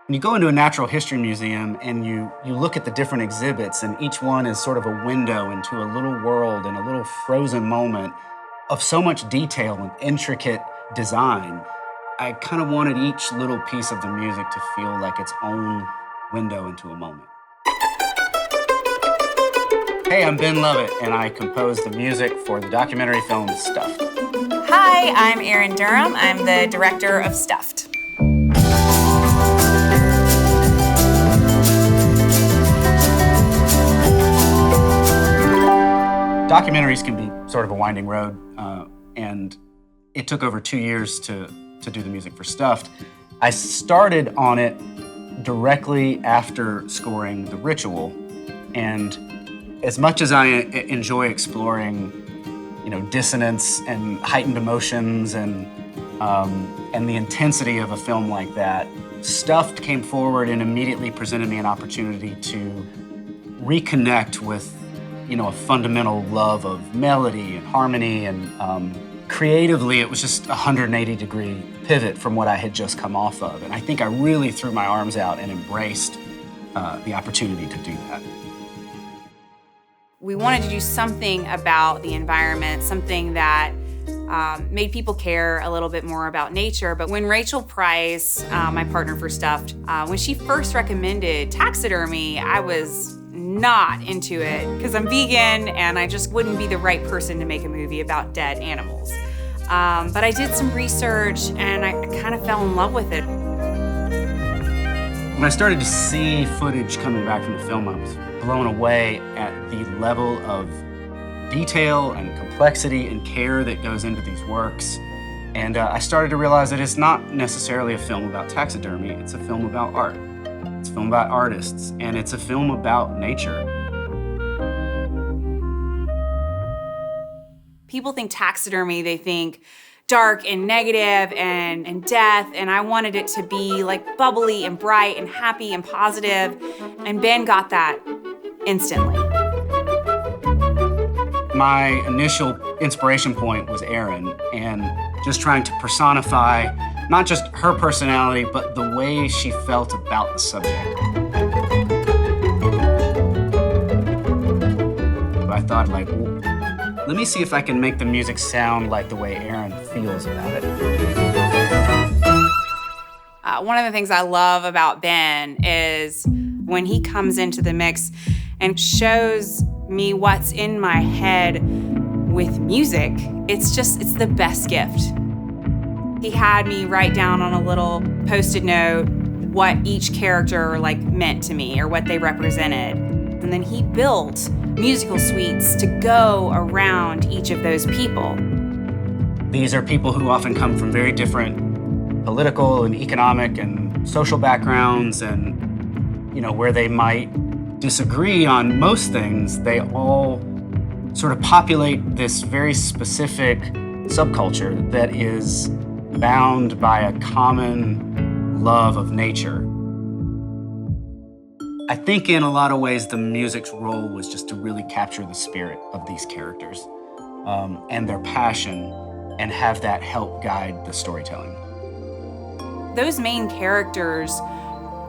When you go into a natural history museum and you look at the different exhibits, and each one is sort of a window into a little world and a little frozen moment of so much detail and intricate design, I kind of wanted each little piece of the music to feel like its own window into a moment. Hey, I'm Ben Lovett, and I composed the music for the documentary film Stuffed. Hi, I'm Erin Derham. I'm the director of Stuffed. Documentaries can be sort of a winding road, and it took over 2 years to do the music for Stuffed. I started on it directly after scoring The Ritual, and as much as I enjoy exploring, dissonance and heightened emotions and the intensity of a film like that, Stuffed came forward and immediately presented me an opportunity to reconnect with a fundamental love of melody and harmony, and creatively it was just a 180-degree pivot from what I had just come off of. And I think I really threw my arms out and embraced the opportunity to do that. We wanted to do something about the environment, something that made people care a little bit more about nature. But when Rachel Price, my partner for Stuffed, when she first recommended taxidermy, I was not into it because I'm vegan and I just wouldn't be the right person to make a movie about dead animals. But I did some research and I kind of fell in love with it. When I started to see footage coming back from the film, I was blown away at the level of detail and complexity and care that goes into these works. And I started to realize that it's not necessarily a film about taxidermy, it's a film about art. It's a film about artists, and it's a film about nature. People think taxidermy, they think dark and negative and death, and I wanted it to be like bubbly and bright and happy and positive, and Ben got that instantly. My initial inspiration point was Erin, and just trying to personify not just her personality, but the way she felt about the subject. I thought, let me see if I can make the music sound like the way Erin feels about it. One of the things I love about Ben is when he comes into the mix and shows me what's in my head with music, it's the best gift. He had me write down on a little Post-it note what each character meant to me or what they represented. And then he built musical suites to go around each of those people. These are people who often come from very different political and economic and social backgrounds, and where they might disagree on most things, they all sort of populate this very specific subculture that is bound by a common love of nature. I think in a lot of ways the music's role was just to really capture the spirit of these characters and their passion, and have that help guide the storytelling. Those main characters,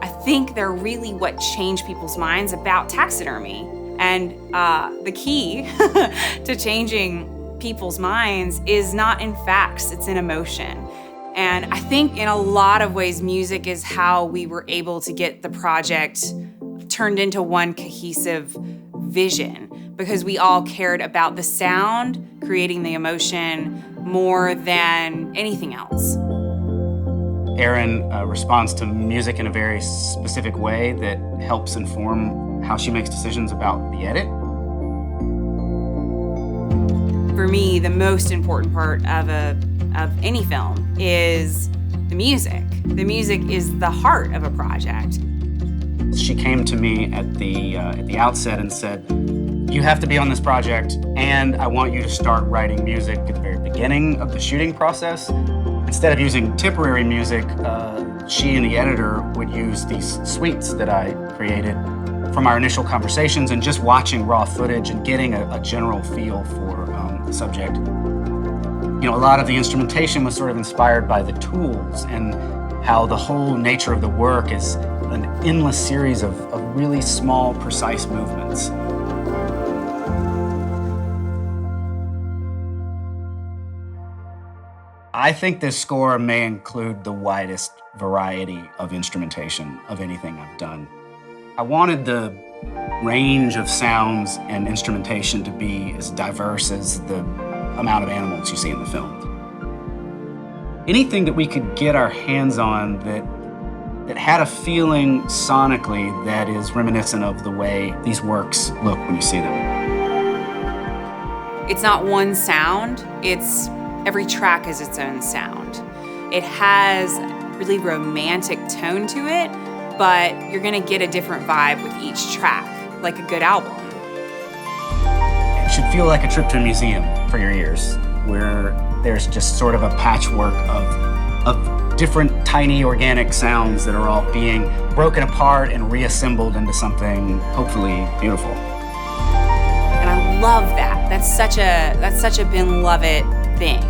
I think they're really what changed people's minds about taxidermy. And the key to changing people's minds is not in facts, it's in emotion. And I think in a lot of ways, music is how we were able to get the project turned into one cohesive vision, because we all cared about the sound, creating the emotion, more than anything else. Erin responds to music in a very specific way that helps inform how she makes decisions about the edit. For me, the most important part of any film is the music. The music is the heart of a project. She came to me at the outset and said, "You have to be on this project, and I want you to start writing music at the very beginning of the shooting process." Instead of using temporary music, she and the editor would use these suites that I created from our initial conversations and just watching raw footage and getting a general feel for the subject. A lot of the instrumentation was sort of inspired by the tools, and how the whole nature of the work is an endless series of really small, precise movements. I think this score may include the widest variety of instrumentation of anything I've done. I wanted the range of sounds and instrumentation to be as diverse as the amount of animals you see in the film. Anything that we could get our hands on that had a feeling sonically that is reminiscent of the way these works look when you see them. It's not one sound, every track has its own sound. It has a really romantic tone to it, but you're gonna get a different vibe with each track, like a good album. It should feel like a trip to a museum for your ears, where there's just sort of a patchwork of different tiny organic sounds that are all being broken apart and reassembled into something hopefully beautiful. And I love that. That's such a Ben Lovett thing.